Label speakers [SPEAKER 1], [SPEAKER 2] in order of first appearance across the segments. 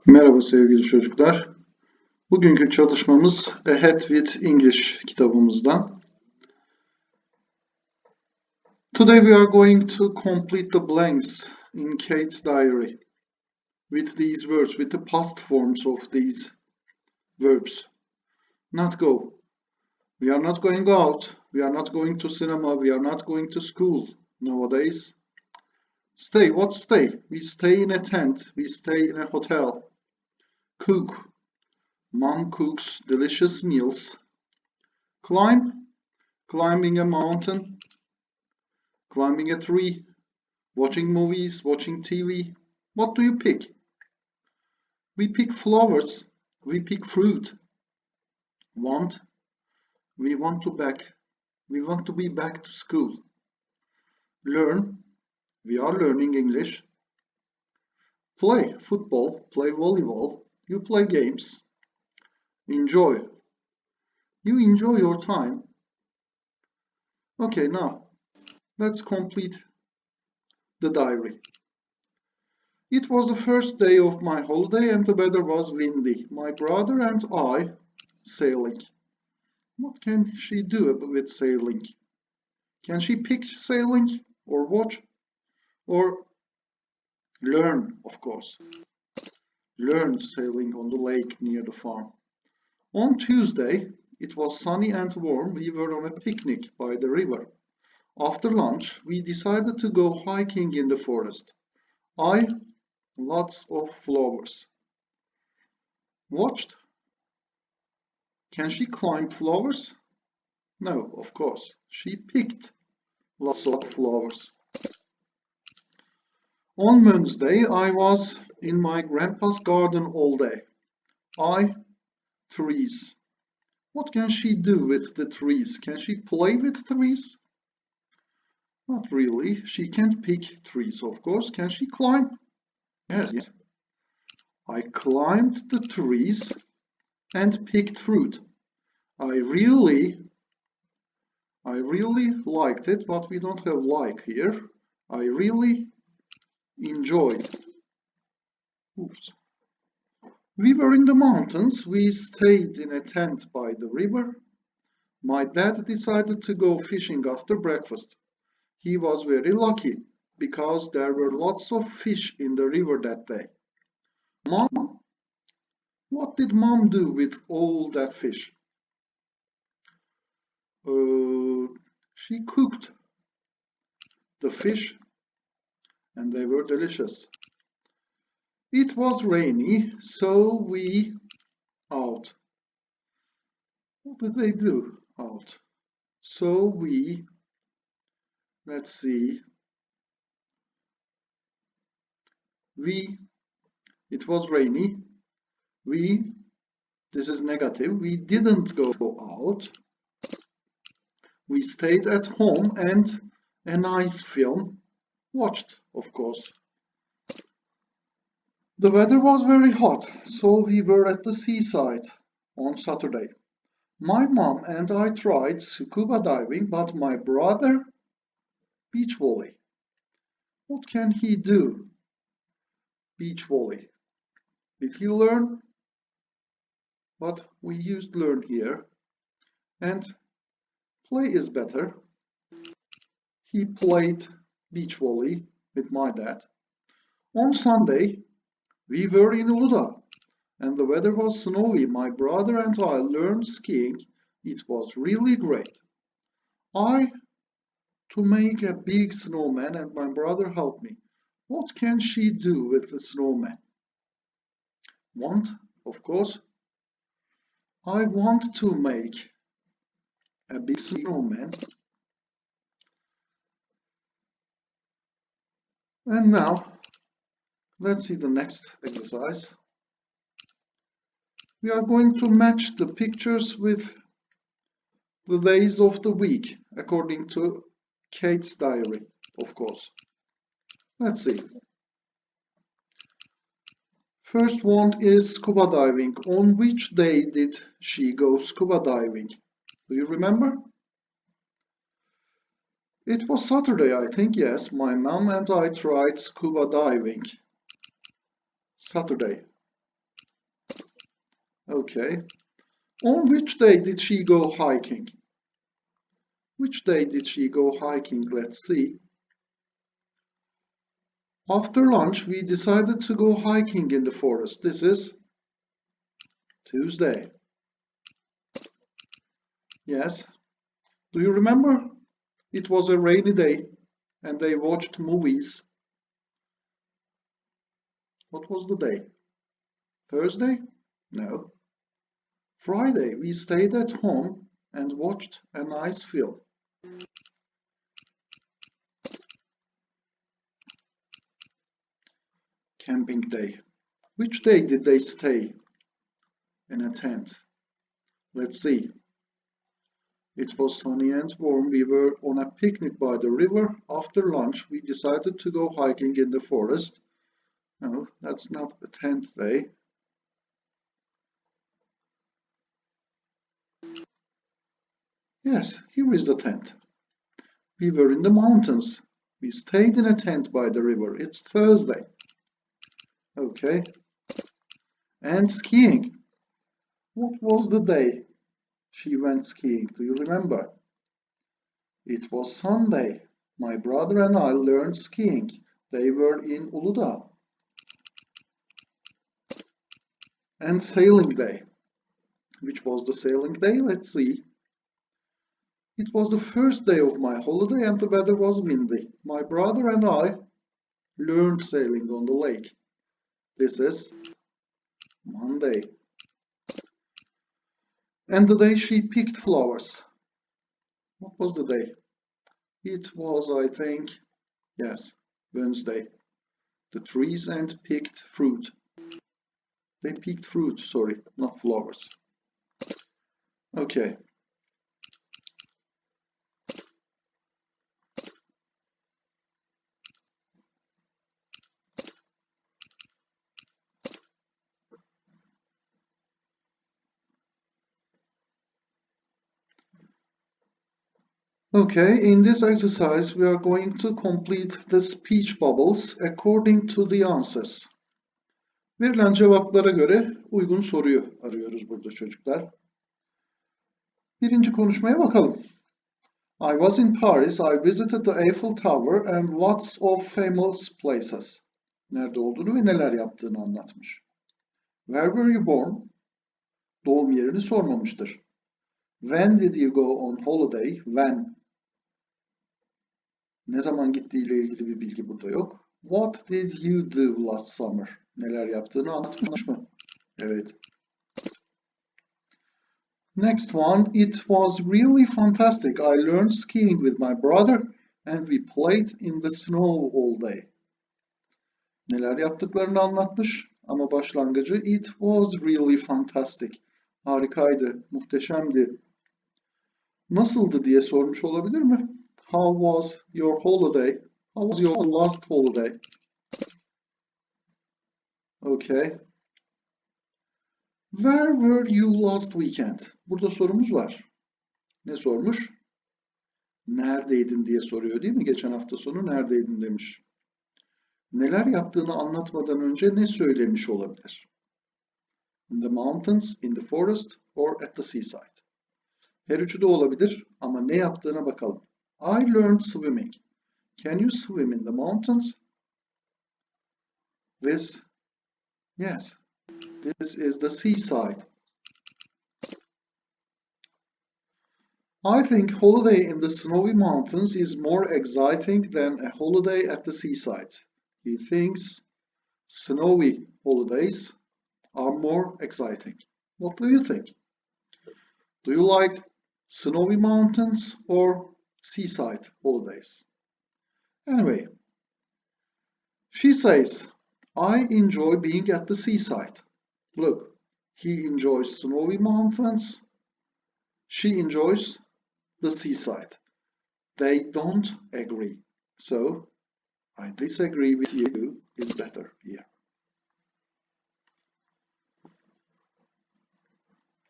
[SPEAKER 1] Merhaba sevgili çocuklar. Bugünkü çalışmamız Ahead with English kitabımızdan. Today we are going to complete the blanks in Kate's diary with these words, with the past forms of these verbs. Not go. We are not going out. We are not going to cinema. We are not going to school nowadays. Stay. What stay? We stay in a tent. We stay in a hotel. Cook. Mom cooks delicious meals. Climb. Climbing a mountain. Climbing a tree. Watching movies. Watching TV. What do you pick? We pick flowers. We pick fruit. Want. We want to be back to school. Learn. We are learning English. Play football, play volleyball, you play games. Enjoy. You enjoy your time. Okay, now let's complete the diary. It was the first day of my holiday and the weather was windy. My brother and I sailing. What can she do with sailing? Can she pick sailing or watch or learn, of course? Learn sailing on the lake near the farm. On Tuesday, it was sunny and warm. We were on a picnic by the river. After lunch, we decided to go hiking in the forest. I lots of flowers. Watched. Can she climb flowers? No, of course. She picked lots of flowers. On Wednesday, I was in my grandpa's garden all day. I trees. What can she do with the trees? Can she play with trees? Not really. She can't pick trees, of course. Can she climb? Yes. I climbed the trees and picked fruit. I really liked it, but we don't have like here. I really enjoyed. Oops. We were in the mountains. We stayed in a tent by the river. My dad decided to go fishing after breakfast. He was very lucky because there were lots of fish in the river that day. Mom, what did Mom do with all that fish? She cooked the fish and they were delicious. It was rainy, so we out. What did they do out? So we, let's see, it was rainy. This is negative. We didn't go out. We stayed at home and a nice film watched, of course. The weather was very hot, so we were at the seaside on Saturday. My mom and I tried scuba diving, but my brother beach volley. What can he do? Beach volley. Did he learn? But we used learn here. And play is better. He played beach volley with my dad. On Sunday, we were in Uludağ and the weather was snowy. My brother and I learned skiing. It was really great. I to make a big snowman and my brother helped me. What can she do with the snowman? Want, of course. I want to make a big snowman. And now, let's see the next exercise. We are going to match the pictures with the days of the week according to Kate's diary, of course. Let's see. First one is scuba diving. On which day did she go scuba diving? Do you remember? It was Saturday, I think, yes. My mom and I tried scuba diving. Saturday. Okay. On which day did she go hiking? Which day did she go hiking? Let's see. After lunch, we decided to go hiking in the forest. This is Tuesday. Yes. Do you remember? It was a rainy day and they watched movies. What was the day? Thursday? No. Friday, we stayed at home and watched a nice film. Camping day. Which day did they stay in a tent? Let's see. It was sunny and warm. We were on a picnic by the river. After lunch, we decided to go hiking in the forest. No, that's not the 10th day. Yes, here is the tent. We were in the mountains. We stayed in a tent by the river. It's Thursday. Okay. And skiing. What was the day she went skiing? Do you remember? It was Sunday. My brother and I learned skiing. They were in Uludağ. And sailing day. Which was the sailing day? Let's see. It was the first day of my holiday and the weather was windy. My brother and I learned sailing on the lake. This is Monday. And the day she picked flowers. What was the day? It was, I think, yes, Wednesday. The trees and picked fruit. They picked fruit, sorry, not flowers. Okay. Okay, in this exercise we are going to complete the speech bubbles according to the answers. Verilen cevaplara göre uygun soruyu arıyoruz burada çocuklar. Birinci konuşmaya bakalım. I was in Paris, I visited the Eiffel Tower and lots of famous places. Nerede olduğunu ve neler yaptığını anlatmış. Where were you born? Doğum yerini sormamıştır. When did you go on holiday? When? Ne zaman gittiğiyle ilgili bir bilgi burada yok. What did you do last summer? Neler yaptığını anlatmış mı? Evet. Next one, it was really fantastic. I learned skiing with my brother and we played in the snow all day. Neler yaptıklarını anlatmış ama başlangıcı it was really fantastic. Harikaydı, muhteşemdi. Nasıldı diye sormuş olabilir mi? How was your holiday? How was your last holiday? Okay. Where were you last weekend? Burada sorumuz var. Ne sormuş? Neredeydin diye soruyor değil mi? Geçen hafta sonu neredeydin demiş. Neler yaptığını anlatmadan önce ne söylemiş olabilir? In the mountains, in the forest or at the seaside. Her üçü de olabilir ama ne yaptığına bakalım. I learned swimming. Can you swim in the mountains? Yes, this is the seaside. I think holiday in the snowy mountains is more exciting than a holiday at the seaside. He thinks snowy holidays are more exciting. What do you think? Do you like snowy mountains or seaside holidays? Anyway, she says, I enjoy being at the seaside. Look, he enjoys snowy mountains. She enjoys the seaside. They don't agree. So, I disagree with you is better here.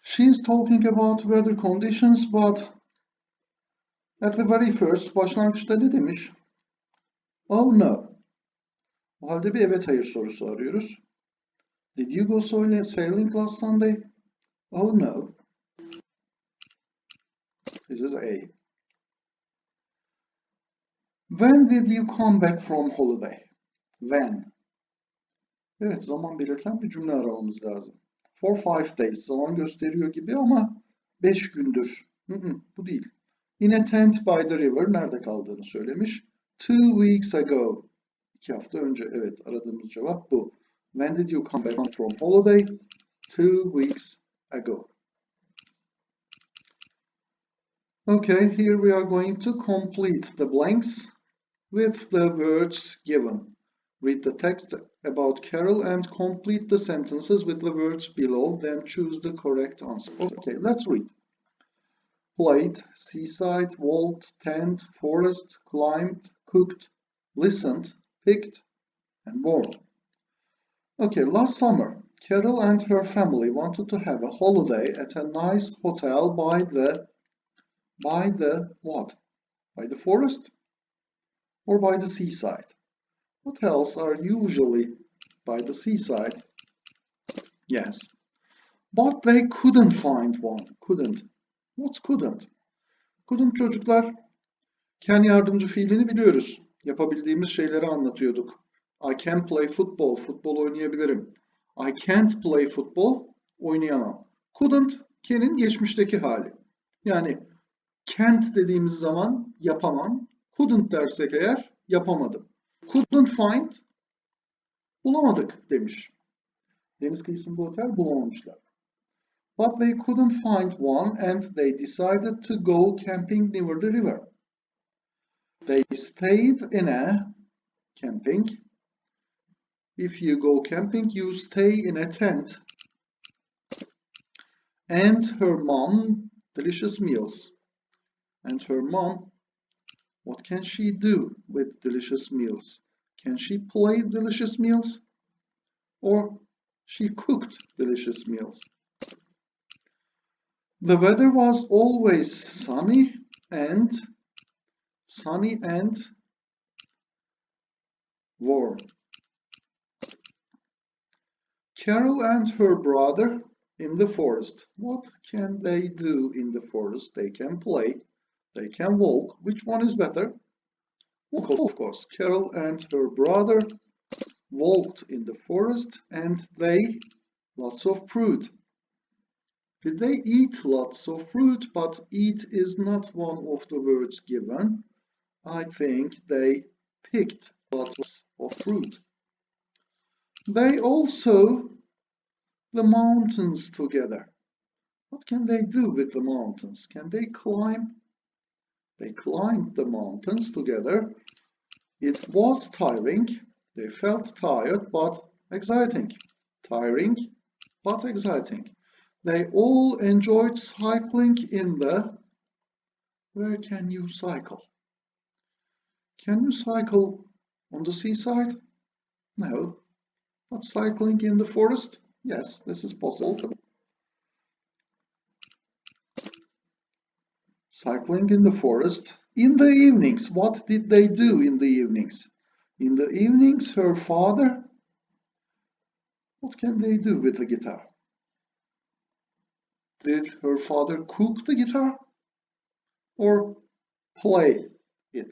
[SPEAKER 1] She is talking about weather conditions, but at the very first, başlangıçta ne demiş? Oh no. O halde bir evet hayır sorusu arıyoruz. Did you go sailing last Sunday? Oh no, this is A. When did you come back from holiday? When? Evet, zaman belirten bir cümle aramamız lazım. For 5 days zaman gösteriyor gibi ama 5 gündür. Bu değil. In a tent by the river nerede kaldığını söylemiş. 2 weeks ago. 2 hafta önce. Evet, aradığımız cevap bu. When did you come back from holiday? 2 weeks ago. Okay, here we are going to complete the blanks with the words given. Read the text about Carol and complete the sentences with the words below, then choose the correct answer. Okay, let's read. Played, seaside, walked, tent, forest, climbed, cooked, listened, picked, and worn. Okay, last summer, Carol and her family wanted to have a holiday at a nice hotel by the what? By the forest or by the seaside? Hotels are usually by the seaside. Yes. But they couldn't find one. Couldn't. What's couldn't? Couldn't çocuklar. Can yardımcı fiilini biliyoruz. Yapabildiğimiz şeyleri anlatıyorduk. I can play football. Futbol oynayabilirim. I can't play football. Oynayamam. Couldn't, can'in geçmişteki hali. Yani can't dediğimiz zaman yapamam. Couldn't dersek eğer yapamadım. Couldn't find, bulamadık demiş. Deniz kıyısında otel bulamamışlar. But they couldn't find one and they decided to go camping near the river. They stayed in a camping. If you go camping, you stay in a tent. And her mom, delicious meals. And her mom, what can she do with delicious meals? Can she play delicious meals? Or she cooked delicious meals? The weather was always sunny and warm. Carol and her brother in the forest. What can they do in the forest? They can play, they can walk. Which one is better? Walk, of course. Carol and her brother walked in the forest and they lots of fruit. Did they eat lots of fruit? But eat is not one of the words given. I think they picked lots of fruit. They also the mountains together. What can they do with the mountains? Can they climb? They climbed the mountains together. It was tiring. They felt tired but exciting. Tiring but exciting. They all enjoyed cycling in the... Where can you cycle? Can you cycle on the seaside? No. But cycling in the forest? Yes, this is possible. Cycling in the forest. In the evenings, what did they do in the evenings? In the evenings, her father... What can they do with the guitar? Did her father cook the guitar? Or play it?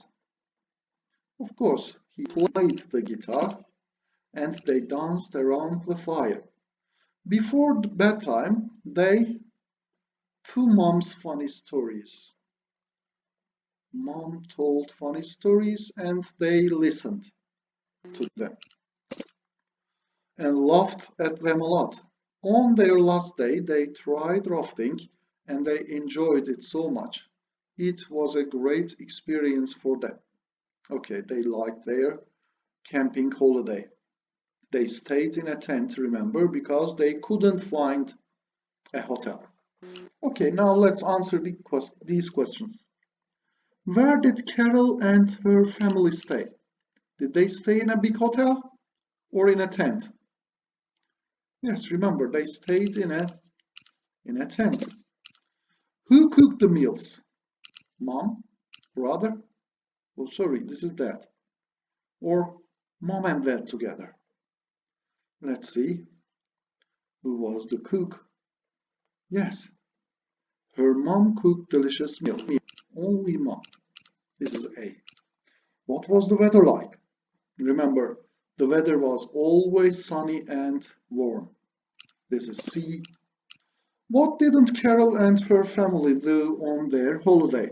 [SPEAKER 1] Of course, he played the guitar and they danced around the fire. Before bedtime, they... Two moms' funny stories. Mom told funny stories and they listened to them and laughed at them a lot. On their last day, they tried rafting and they enjoyed it so much. It was a great experience for them. Okay, they liked their camping holiday. They stayed in a tent, remember, because they couldn't find a hotel. Okay, now let's answer these questions. Where did Carol and her family stay? Did they stay in a big hotel or in a tent? Yes, remember, they stayed in a tent. Who cooked the meals? Mom? Brother? Oh, sorry, this is dad. Or mom and dad together. Let's see. Who was the cook? Yes. Her mom cooked delicious meal. Only mom. This is A. What was the weather like? Remember, the weather was always sunny and warm. This is C. What didn't Carol and her family do on their holiday?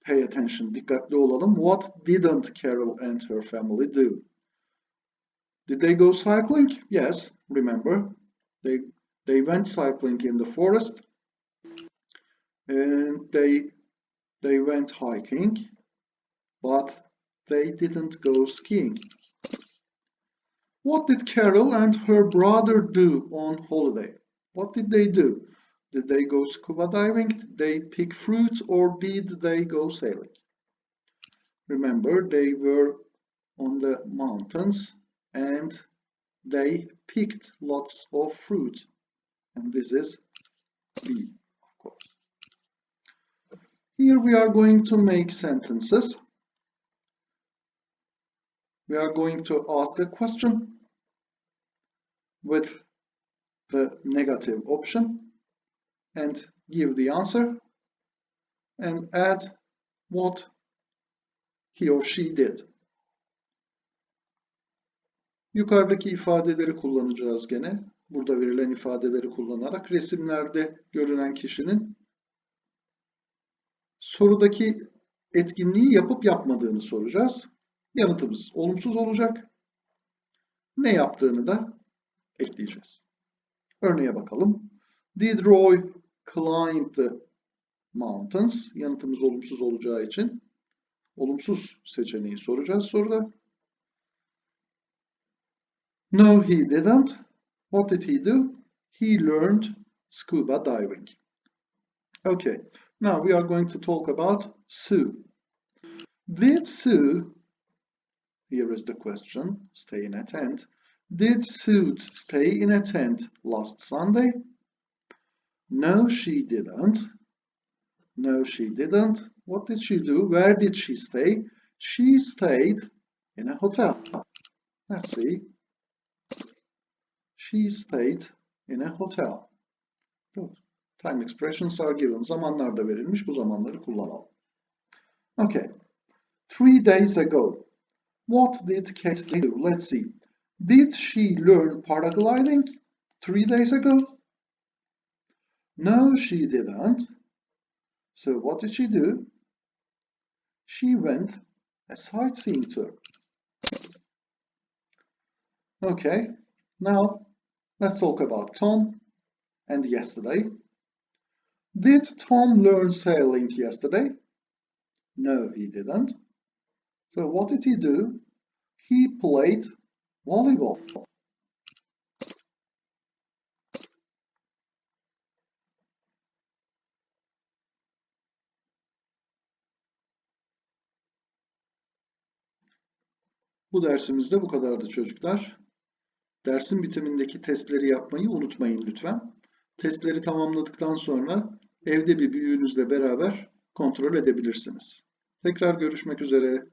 [SPEAKER 1] Pay attention, dikkatli olalım. What didn't Carol and her family do? Did they go cycling? Yes, remember. They went cycling in the forest and they went hiking, but they didn't go skiing. What did Carol and her brother do on holiday? What did they do? Did they go scuba diving? Did they pick fruits or did they go sailing? Remember, they were on the mountains and they picked lots of fruit. And this is B, of course. Here we are going to make sentences. We are going to ask a question with the negative option and give the answer and add what he or she did. Yukarıdaki ifadeleri kullanacağız gene. Burada verilen ifadeleri kullanarak resimlerde görünen kişinin sorudaki etkinliği yapıp yapmadığını soracağız. Yanıtımız olumsuz olacak. Ne yaptığını da ekleyeceğiz. Örneğe bakalım. Did Roy climb the mountains? Yanıtımız olumsuz olacağı için olumsuz seçeneği soracağız soruda. No, he didn't. What did he do? He learned scuba diving. Okay, now we are going to talk about Sue. Did Sue, here is the question, stay in a tent. Did Sue stay in a tent last Sunday? No, she didn't. No, she didn't. What did she do? Where did she stay? She stayed in a hotel. Let's see. She stayed in a hotel. Good. Time expressions are given. Zamanlar da verilmiş. Bu zamanları kullanalım. Okay. 3 days ago. What did Kate do? Let's see. Did she learn paragliding 3 days ago? No, she didn't. So what did she do? She went a sightseeing tour. Okay. Now, let's talk about Tom and yesterday. Did Tom learn sailing yesterday? No, he didn't. So what did he do? He played volleyball. Bu dersimizde bu kadardı çocuklar. Dersin bitimindeki testleri yapmayı unutmayın lütfen. Testleri tamamladıktan sonra evde bir büyüğünüzle beraber kontrol edebilirsiniz. Tekrar görüşmek üzere.